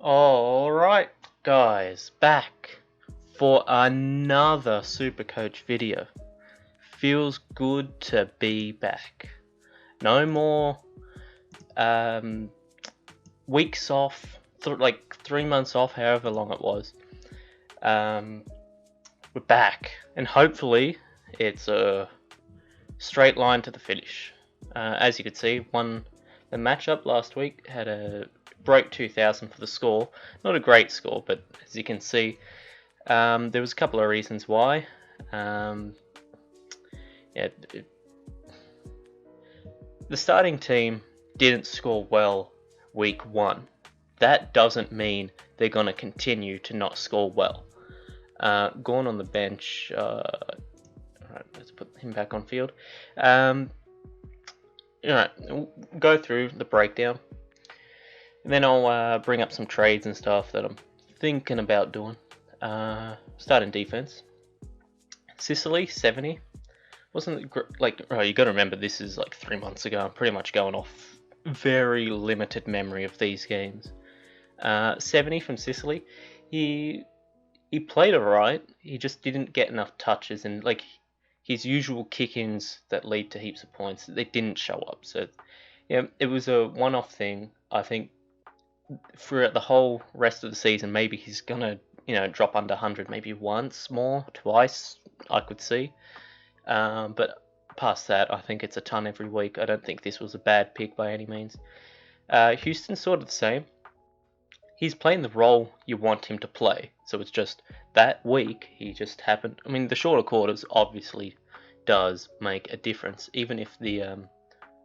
Alright guys, back for another Supercoach video. Feels good to be back. No more weeks off, like 3 months off, however long it was. We're back, and hopefully it's a straight line to the finish. As you could see, won the matchup last week, had a broke 2,000 for the score. Not a great score, but as you can see, there was a couple of reasons why. The starting team didn't score well week 1. That doesn't mean they're going to continue to not score well. Gone on the bench. Alright, let's put him back on field. Alright, we'll go through the breakdown. And then I'll bring up some trades and stuff that I'm thinking about doing. Starting defense. Sicily, 70. Wasn't like, oh, you got to remember this is like 3 months ago. I'm pretty much going off very limited memory of these games. 70 from Sicily. He played alright. He just didn't get enough touches, and like his usual kick-ins that lead to heaps of points, they didn't show up. So yeah, it was a one-off thing. I think throughout the whole rest of the season, maybe he's gonna, drop under 100 maybe once more, twice, I could see. But past that, I think it's a ton every week. I don't think this was a bad pick by any means. Houston's sort of the same. He's playing the role you want him to play. So it's just that week, he just happened. I mean, the shorter quarters obviously does make a difference, even if the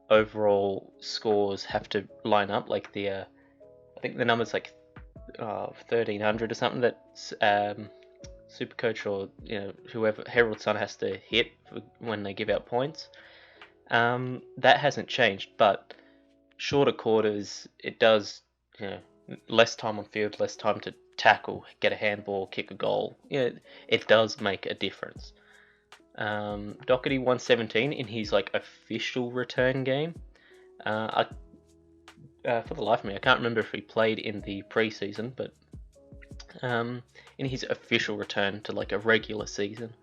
overall scores have to line up. Like I think the number's like 1,300 or something that Supercoach or whoever Herald Sun has to hit when they give out points. That hasn't changed, but shorter quarters, it does less time on field, less time to tackle, get a handball, kick a goal. It does make a difference. Doherty 117 in his like official return game. For the life of me, I can't remember if he played in the preseason, but in his official return to like a regular season,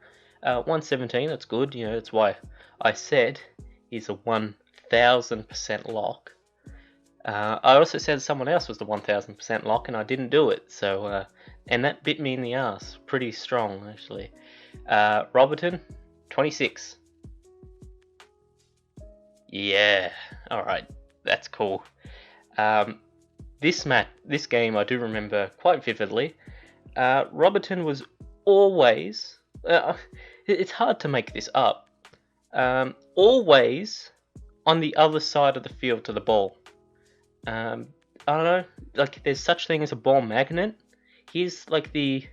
117. That's good. That's why I said he's a 1,000% lock. I also said someone else was the 1,000% lock, and I didn't do it. So, and that bit me in the ass pretty strong, actually. Robertson, 26. Yeah, all right, that's cool. This game, I do remember quite vividly. Robertson was always. It's hard to make this up. Always on the other side of the field to the ball. I don't know, like there's such thing as a ball magnet. He's like the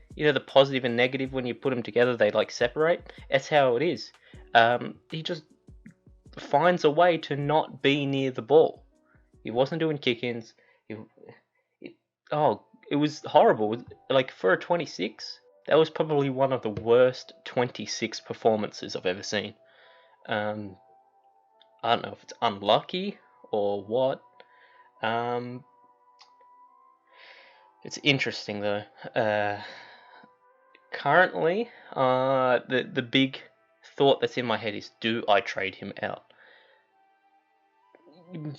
positive and negative, when you put them together, they like separate. That's how it is. He just finds a way to not be near the ball. He wasn't doing kick-ins. It was horrible. Like for a 26, that was probably one of the worst 26 performances I've ever seen. I don't know if it's unlucky or what. It's interesting though. Currently, the big thought that's in my head is, do I trade him out?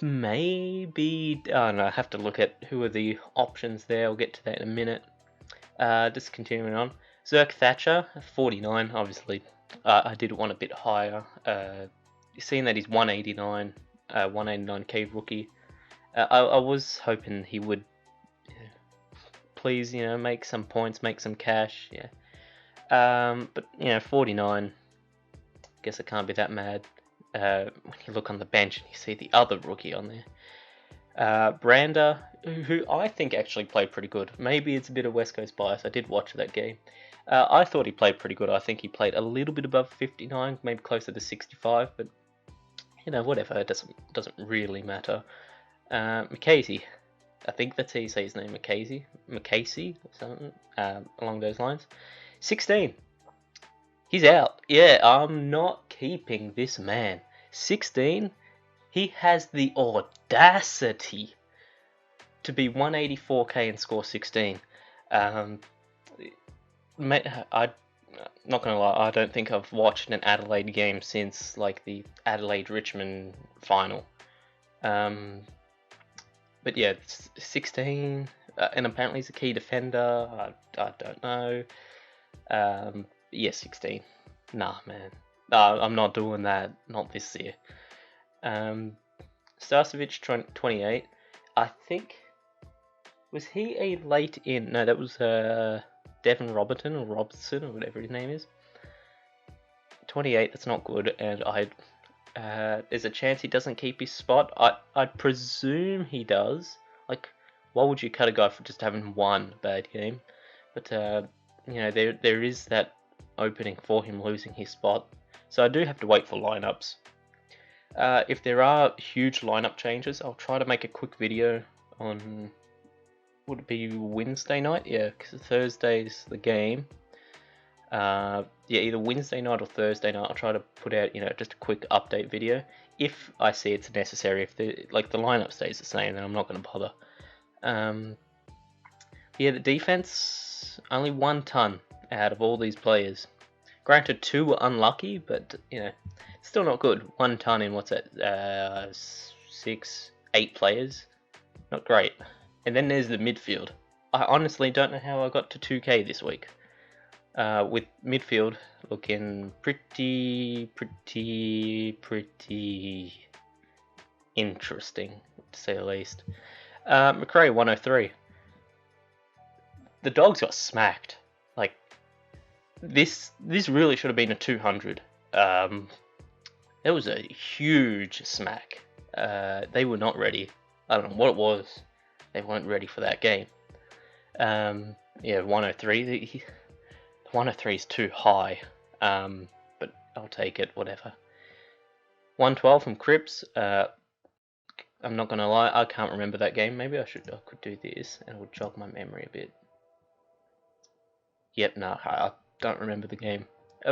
Maybe. I don't know. I have to look at who are the options there. I'll get to that in a minute. Just continuing on. Zerk Thatcher, 49. Obviously, I did want a bit higher. Seeing that he's 189, 189k rookie. I was hoping he would please, make some points, make some cash, yeah. But 49. Guess I can't be that mad. When you look on the bench and you see the other rookie on there, Brander, who I think actually played pretty good. Maybe it's a bit of West Coast bias. I did watch that game. I thought he played pretty good. I think he played a little bit above 59, maybe closer to 65, but whatever. It doesn't really matter. McCasey, I think that's how you say his name, McCasey or something along those lines. 16. He's out. Yeah, I'm not keeping this man. 16. He has the audacity to be 184k and score 16. I'm not gonna lie, I don't think I've watched an Adelaide game since like the Adelaide Richmond final. But yeah, 16, and apparently he's a key defender. I don't know. Yeah, 16. Nah, man. I'm not doing that. Not this year. Starcevic 28. I think, was he a late in? No, that was Devon Robertson or whatever his name is. 28. That's not good, and there's a chance he doesn't keep his spot. I presume he does. Like, why would you cut a guy for just having one bad game? But you know, there is that opening for him losing his spot. So I do have to wait for lineups. If there are huge lineup changes, I'll try to make a quick video on, would it be Wednesday night? Yeah, because Thursday's the game. Yeah, either Wednesday night or Thursday night. I'll try to put out, you know, just a quick update video if I see it's necessary. If the lineup stays the same, then I'm not going to bother. Yeah, the defense, only 1 ton out of all these players. Granted, 2 were unlucky, but you know, still not good. 1 ton in what's that? 6, 8 players. Not great. And then there's the midfield. I honestly don't know how I got to 2k this week. With midfield looking pretty interesting, to say the least. McRae 103. The Dogs got smacked. Like, this really should have been a 200. It was a huge smack. They were not ready. I don't know what it was. They weren't ready for that game. Yeah, 103. 103 is too high, but I'll take it, whatever. 112 from Cripps. I'm not gonna lie, I can't remember that game. Maybe I could do this, and it would jog my memory a bit. Yep, no, I don't remember the game.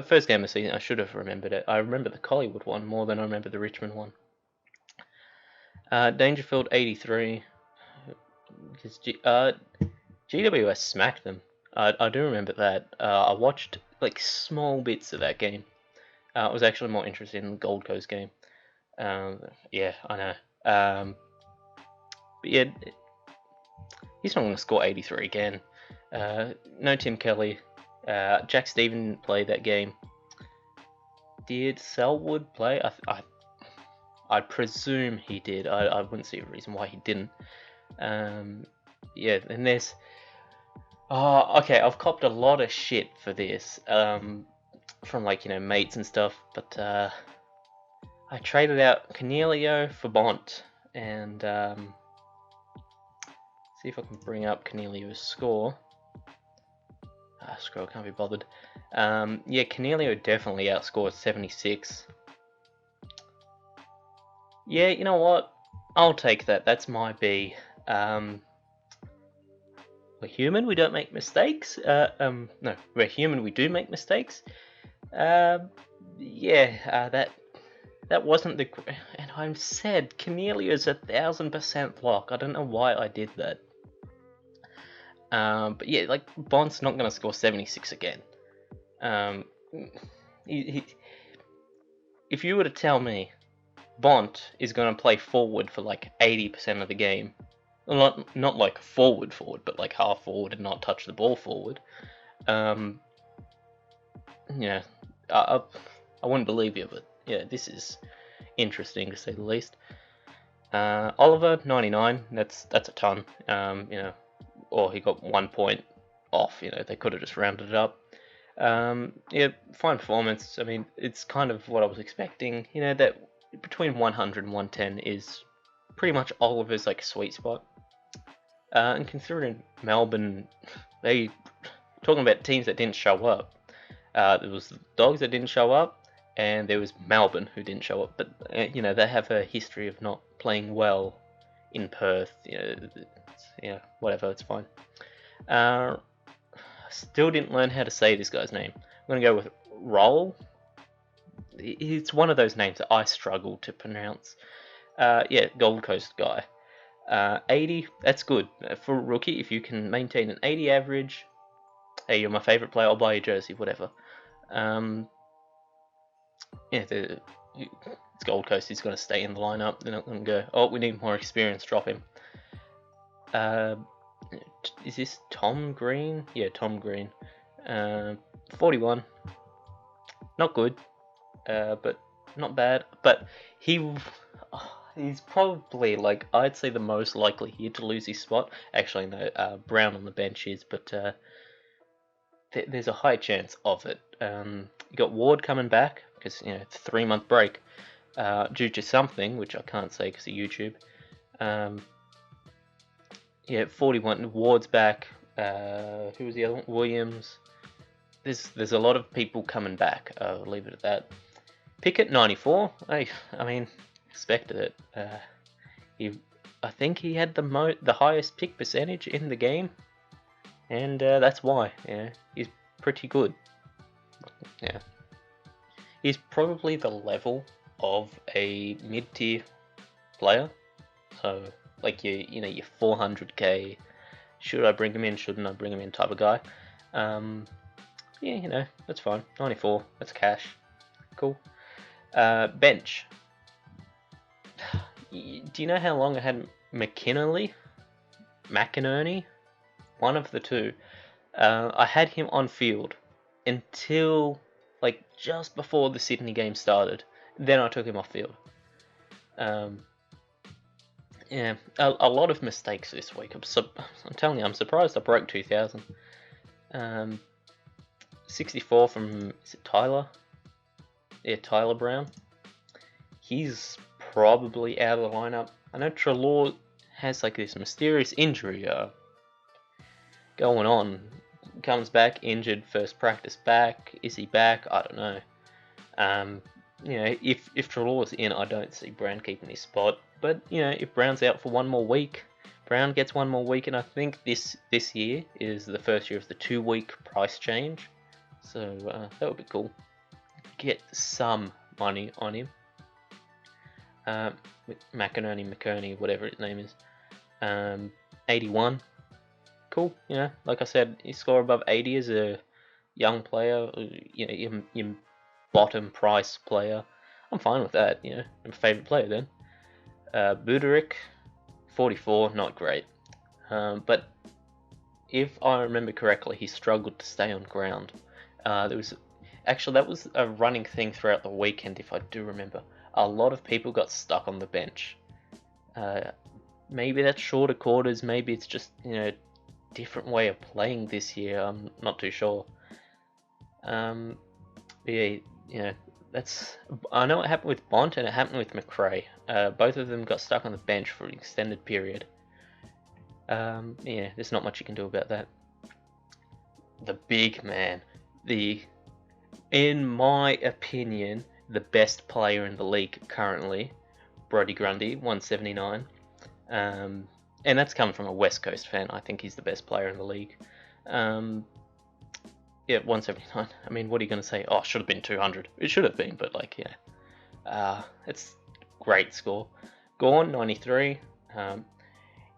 First game of the season, I should have remembered it. I remember the Collingwood one more than I remember the Richmond one. Dangerfield 83. GWS smacked them. I do remember that. I watched like small bits of that game. I was actually more interested in the Gold Coast game. Yeah, I know. But yeah, he's not going to score 83 again. No Tim Kelly. Jack Stephen didn't play that game. Did Selwood play? I presume he did. I wouldn't see a reason why he didn't. Yeah, and there's... Oh, okay, I've copped a lot of shit for this. From like, you know, mates and stuff. But I traded out Cornelio for Bont. And see if I can bring up Cornelio's score. Scroll, can't be bothered. Yeah, Cornelio definitely outscored 76. Yeah, you know what? I'll take that. That's my B. We're human, we don't make mistakes. No, we're human, we do make mistakes. Yeah, that wasn't the... And I said Cornelio's 1000% lock. I don't know why I did that. But yeah, like, Bond's not going to score 76 again. If you were to tell me Bont is going to play forward for like 80% of the game, not like forward, but like half forward and not touch the ball forward, yeah, I wouldn't believe you, but yeah, this is interesting to say the least. Oliver 99, that's a ton. You know, or he got 1 point off. You know, they could have just rounded it up. Yeah, fine performance. I mean, it's kind of what I was expecting. You know, that between 100 and 110 is pretty much Oliver's like sweet spot. And considering Melbourne, they talking about teams that didn't show up. There was the Dogs that didn't show up, and there was Melbourne who didn't show up. But you know, they have a history of not playing well in Perth. You know, yeah, whatever, it's fine. Still didn't learn how to say this guy's name. I'm gonna go with Roll. It's one of those names that I struggle to pronounce. Yeah, Gold Coast guy. 80, that's good for a rookie. If you can maintain an 80 average, hey, you're my favorite player. I'll buy your jersey, whatever. Yeah, it's Gold Coast. He's going to stay in the lineup. They're not going to go, oh, we need more experience. Drop him. Is this Tom Green? Yeah, Tom Green. 41. Not good, but not bad. But he's probably, like, I'd say the most likely here to lose his spot. Actually, no, Brown on the bench is, but there's a high chance of it. You got Ward coming back because it's a 3-month break due to something which I can't say because of YouTube. Yeah, 41. Ward's back. Who was the other one? Williams. There's a lot of people coming back. I'll leave it at that. Pickett 94. I mean, expected it. I think he had the highest pick percentage in the game, and that's why. Yeah, he's pretty good. Yeah, he's probably the level of a mid-tier player. So, like your 400k, should I bring him in? Shouldn't I bring him in? Type of guy. Yeah, that's fine. 94. That's cash. Cool. Bench. Do you know how long I had McInerney? One of the two. I had him on field until like just before the Sydney game started. Then I took him off field. Yeah, a lot of mistakes this week. I'm telling you, I'm surprised I broke 2,000. 64 from, is it Tyler? Yeah, Tyler Brown. He's probably out of the lineup. I know Treloar has like this mysterious injury going on. Comes back injured, first practice back. Is he back? I don't know. If Treloar's in, I don't see Brown keeping his spot. But if Brown's out for one more week, Brown gets one more week, and I think this year is the first year of the 2-week price change. So that would be cool. Get some money on him. McInerney, whatever his name is. 81. Cool. Like I said, you score above 80 as a young player. Your bottom price player. I'm fine with that. I'm a favourite player then. Buderick, 44, not great. But if I remember correctly, he struggled to stay on ground. That was a running thing throughout the weekend, if I do remember. A lot of people got stuck on the bench. Maybe that's shorter quarters, maybe it's just, different way of playing this year. I'm not too sure. I know it happened with Bont and it happened with McRae. Both of them got stuck on the bench for an extended period. There's not much you can do about that. The big man. In my opinion, the best player in the league currently, Brodie Grundy, 179. And that's coming from a West Coast fan. I think he's the best player in the league. 179. I mean, what are you going to say? Oh, should have been 200. It should have been, but it's great score. Gorn, 93.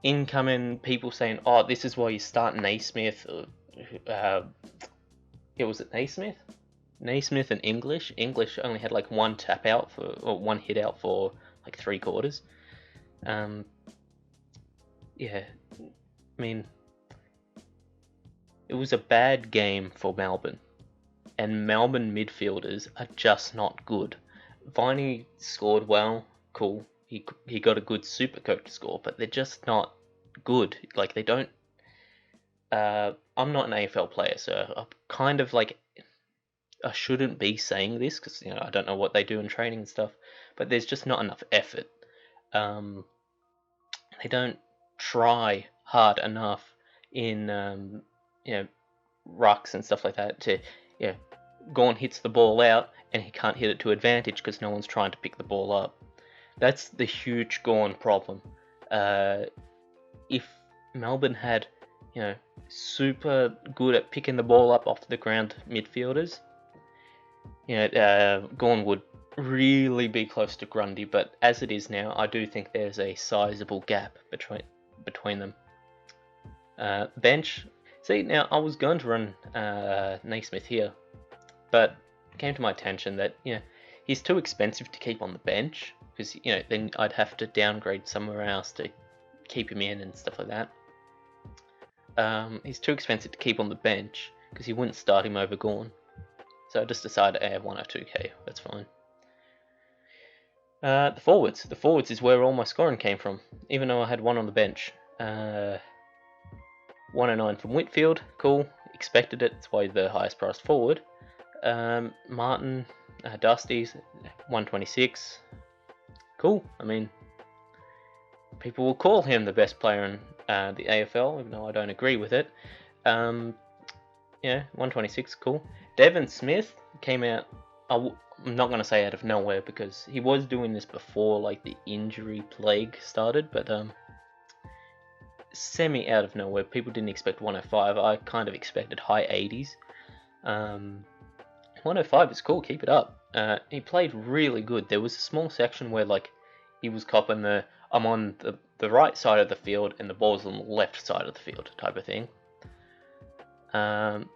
Incoming people saying, oh, this is why you start Naismith. Was it Naismith? Naismith and English. English only had like one tap out or one hit out for like 3 quarters. I mean, it was a bad game for Melbourne, and Melbourne midfielders are just not good. Viney scored well, cool. He got a good Supercoach score, but they're just not good. Like, they don't. I'm not an AFL player, so I'm kind of like, I shouldn't be saying this because I don't know what they do in training and stuff, but there's just not enough effort. They don't try hard enough in rucks and stuff like that to Gorn hits the ball out and he can't hit it to advantage because no one's trying to pick the ball up. That's the huge Gorn problem. If Melbourne had super good at picking the ball up off the ground midfielders, Gorn would really be close to Grundy, but as it is now, I do think there's a sizable gap between them. Bench. See, now I was going to run Naismith here, but it came to my attention that he's too expensive to keep on the bench, because then I'd have to downgrade somewhere else to keep him in and stuff like that. He's too expensive to keep on the bench because you wouldn't start him over Gorn. So I just decided to add 1 or 2k. That's fine. The forwards. The forwards is where all my scoring came from, even though I had 1 on the bench. 109 from Whitfield. Cool. Expected it. It's why the highest priced forward. Martin, Dusty's 126. Cool. I mean, people will call him the best player in the AFL, even though I don't agree with it. 126, cool. Devon Smith came out, I'm not going to say out of nowhere, because he was doing this before like the injury plague started, but semi out of nowhere. People didn't expect 105. I kind of expected high 80s. 105 is cool, keep it up. He played really good. There was a small section where like he was copping I'm on the right side of the field and the ball's on the left side of the field type of thing. I'm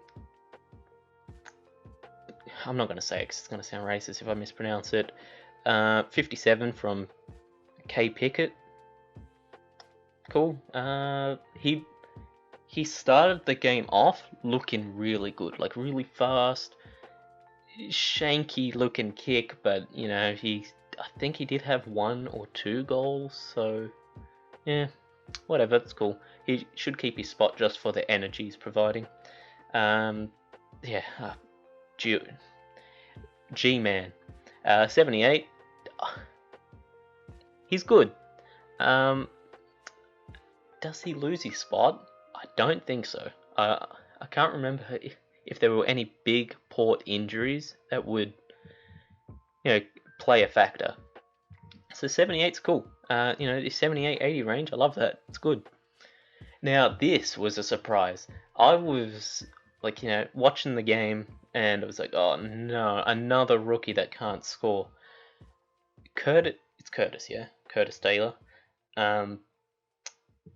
not going to say it because it's going to sound racist if I mispronounce it. 57 from K. Pickett. Cool. He started the game off looking really good, like really fast, shanky looking kick, but I think he did have 1 or 2 goals, so yeah, whatever, that's cool. He should keep his spot just for the energy he's providing. G-Man. 78. He's good. Does he lose his spot? I don't think so. I can't remember if there were any big port injuries that would play a factor. So 78's cool. The 78-80 range, I love that. It's good. Now this was a surprise. I was like, watching the game and I was like, oh no, another rookie that can't score. It's Curtis, yeah? Curtis Taylor. Out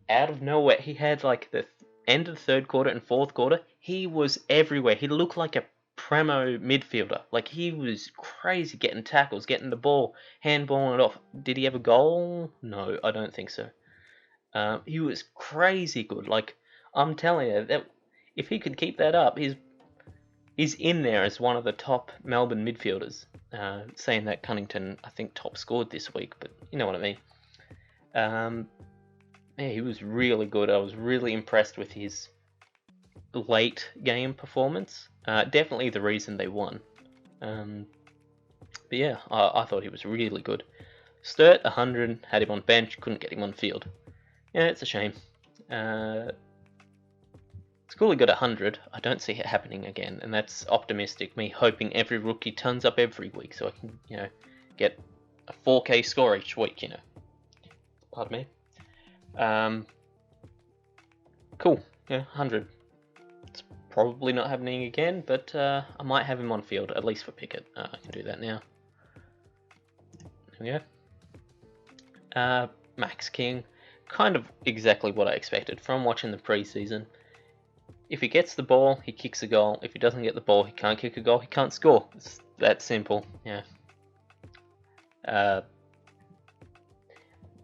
of nowhere, he had like the end of the third quarter and fourth quarter, he was everywhere. He looked like a primo midfielder. Like, he was crazy getting tackles, getting the ball, handballing it off. Did he have a goal? No, I don't think so. He was crazy good. Like, I'm telling you, that if he could keep that up, he's in there as one of the top Melbourne midfielders. Saying that Cunnington, I think, top scored this week, but you know what I mean. Yeah, he was really good. I was really impressed with his late game performance. Definitely the reason they won. But yeah, I thought he was really good. Sturt, 100, had him on bench, couldn't get him on field. Yeah, it's a shame. It's cool he got 100. I don't see it happening again, and that's optimistic. Me hoping every rookie turns up every week so I can, get a 4K score each week, Pardon me. Cool. Yeah, 100. It's probably not happening again, but I might have him on field, at least for Pickett. I can do that now. There we go. Max King. Kind of exactly what I expected from watching the preseason. If he gets the ball, he kicks a goal. If he doesn't get the ball, he can't kick a goal. He can't score. It's that simple. Yeah.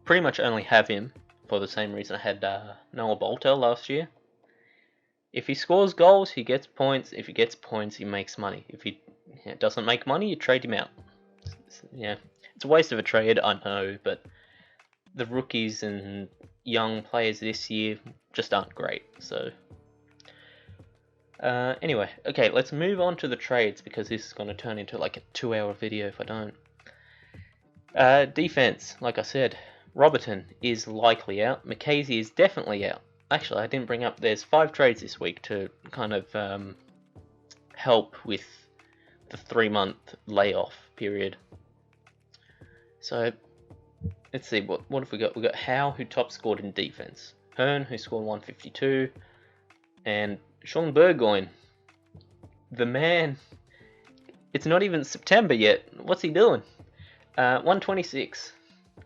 Pretty much only have him for the same reason I had Noah Bolter last year. If he scores goals, he gets points. If he gets points, he makes money. If he doesn't make money, you trade him out. Yeah, it's a waste of a trade, I know, but the rookies and young players this year just aren't great. So anyway, okay, let's move on to the trades because this is going to turn into like a 2-hour video if I don't. Defense, like I said, Robertson is likely out. McKasey is definitely out. Actually, I didn't bring up, there's 5 trades this week to kind of help with the 3-month layoff period. So, let's see, what have we got? We've got Howe, who top scored in defense. Hearn, who scored 152. And Sean Burgoyne. The man, it's not even September yet. What's he doing? 126.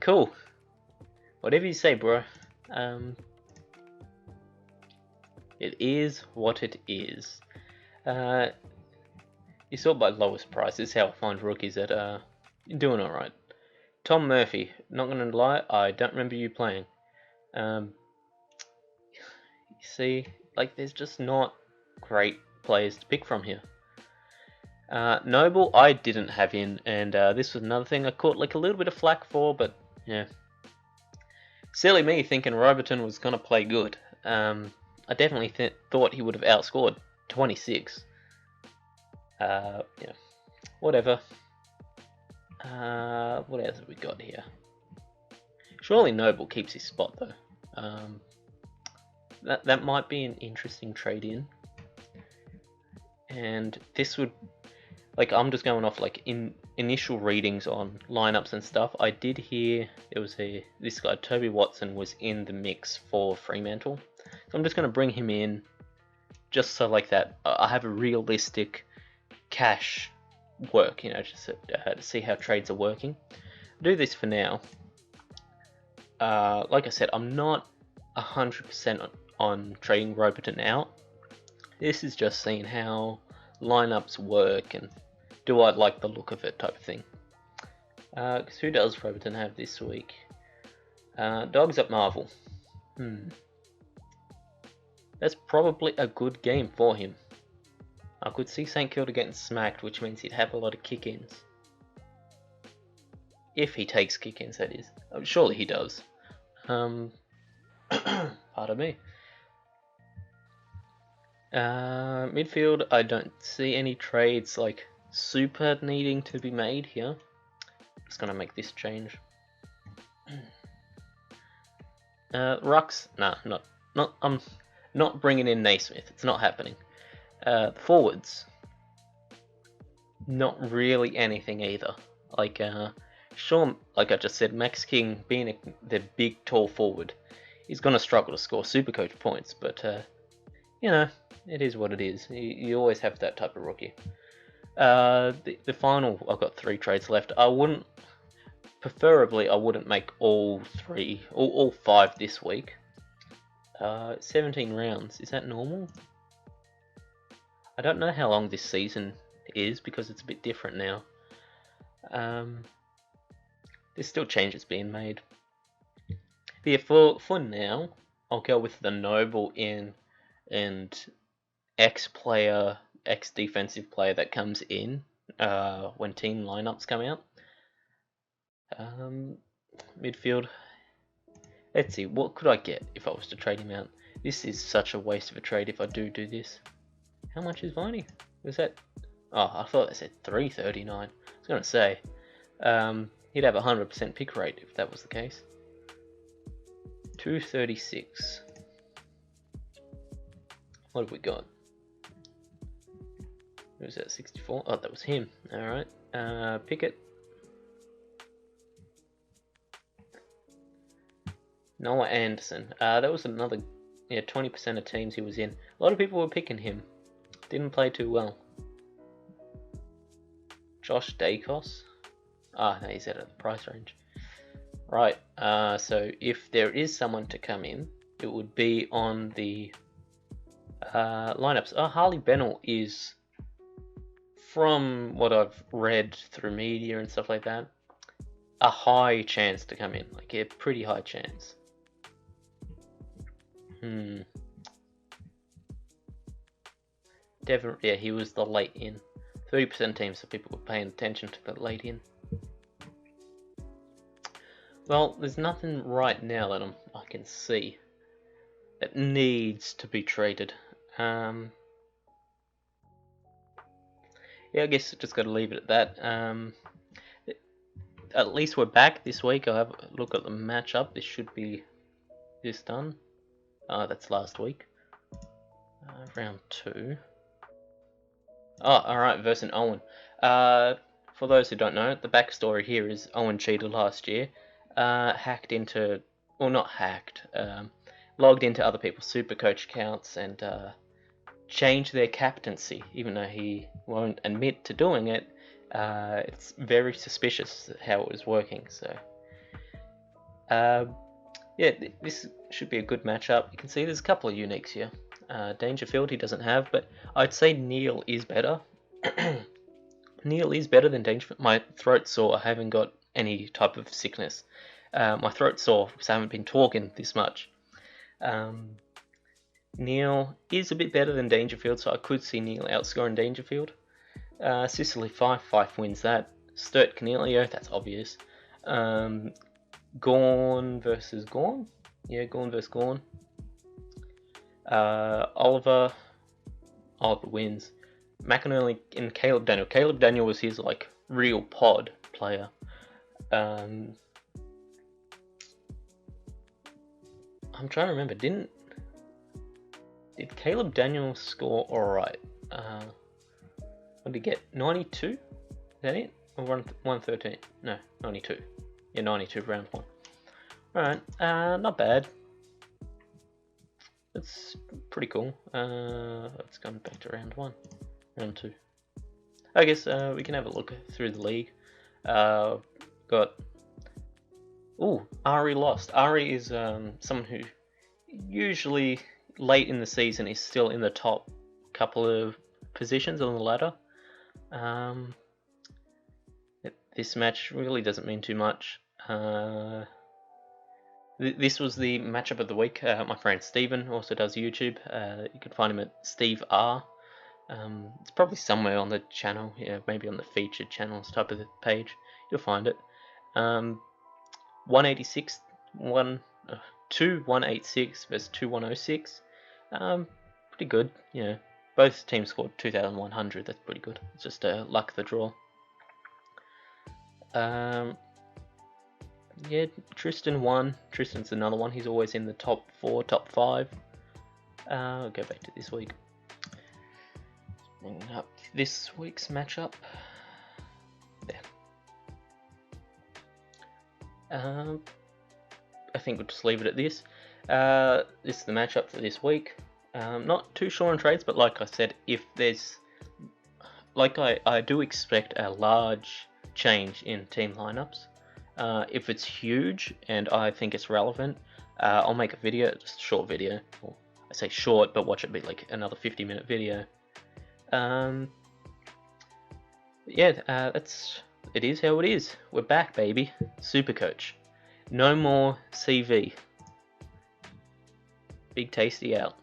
Cool. Whatever you say, bro. It is what it is. You saw by lowest price. This is how I find rookies that you're doing alright. Tom Murphy. Not gonna lie, I don't remember you playing. You see, like, there's just not great players to pick from here. Noble, I didn't have in, and this was another thing I caught like a little bit of flack for, but yeah. Silly me thinking Robertson was gonna play good. I definitely thought he would have outscored 26. Yeah, whatever. What else have we got here? Surely Noble keeps his spot though. That might be an interesting trade in. And this would, like, I'm just going off like in initial readings on lineups and stuff. I did hear there was this guy Toby Watson was in the mix for Fremantle, so I'm just going to bring him in, just so like that I have a realistic cash work, you know, just to see how trades are working. Do this for now. Like I said, I'm not 100% on trading Robertson out. This is just seeing how lineups work and do I like the look of it type of thing. Because who does Robertson have this week? Dogs at Marvel. That's probably a good game for him. I could see St Kilda getting smacked, which means he'd have a lot of kick-ins. If he takes kick-ins, that is. Surely he does. Pardon me. Midfield, I don't see any trades like super needing to be made here. Just gonna make this change. Rucks, nah, I'm not bringing in Naismith. It's not happening. Forwards, not really anything either. Like, sure, like I just said, Max King being the big tall forward, he's gonna struggle to score Supercoach points, but you know, it is what it is. You always have that type of rookie. The final, I've got 3 trades left. Preferably I wouldn't make all 5 this week. 17 rounds, is that normal? I don't know how long this season is because it's a bit different now. There's still changes being made. But yeah, for now, I'll go with the Noble in and ex-defensive player that comes in when team lineups come out. Midfield, let's see, what could I get if I was to trade him out? This is such a waste of a trade if I do this. How much is Viney? Was that? Oh, I thought they said 339. I was gonna say, he'd have 100% pick rate if that was the case. 236. What have we got? Who was that? 64. Oh, that was him. All right. Pickett. Noah Anderson. That was another. Yeah, 20% of teams he was in. A lot of people were picking him. Didn't play too well. Josh Dacos. No, he's out of the price range. Right, so if there is someone to come in, it would be on the lineups. Harley Bennell is, from what I've read through media and stuff like that, a high chance to come in. Like, a pretty high chance. Definitely, yeah, he was the late in. 30% teams, so people were paying attention to the late in. Well, there's nothing right now that I can see that needs to be traded. Yeah, I guess just got to leave it at that. At least we're back this week. I'll have a look at the matchup. This should be this done. That's last week. Round 2. Oh, alright, versus Owen. For those who don't know, the backstory here is Owen cheated last year. Hacked into, well, not hacked, logged into other people's Supercoach accounts and changed their captaincy, even though he won't admit to doing it. It's very suspicious how it was working. So, yeah, this should be a good matchup. You can see there's a couple of uniques here. Dangerfield he doesn't have, but I'd say Neil is better. Neil is better than Dangerfield. My throat's sore. I haven't got any type of sickness. My throat's sore because I haven't been talking this much. Neil is a bit better than Dangerfield, so I could see Neil outscoring Dangerfield. Sicily Fife wins that. Sturt Cornelio, that's obvious. Gorn versus Gorn? Yeah, Gorn versus Gorn. Oliver wins. McInerney and Caleb Daniel. Caleb Daniel was his like real pod player. I'm trying to remember. Did Caleb Daniel score alright? What did he get? 92? Is that it? Or 113? No, 92. Yeah, 92 round 1. Alright, not bad. That's pretty cool. Let's go back to round 1. Round 2. I guess we can have a look through the league. Got... Ooh, Ari lost. Ari is someone who usually late in the season is still in the top couple of positions on the ladder. This match really doesn't mean too much. This was the matchup of the week. My friend Steven also does YouTube. You can find him at Steve R. It's probably somewhere on the channel, yeah, maybe on the featured channels type of the page. You'll find it. 186, 2186 versus 2106. Pretty good, you know. Both teams scored 2,100. That's pretty good. It's just luck of the draw. Yeah, Tristan won. Tristan's another one. He's always in the top 4, top 5. I'll go back to this week. Bringing up this week's matchup. There. I think we'll just leave it at this. This is the matchup for this week. Not too sure on trades, but like I said, if there's... Like I do expect a large change in team lineups. If it's huge and I think it's relevant, I'll make a video, just a short video. Or I say short, but watch it be like another 50-minute video. Yeah, it is how it is. We're back, baby. Supercoach. No more CV. Big Tasty out.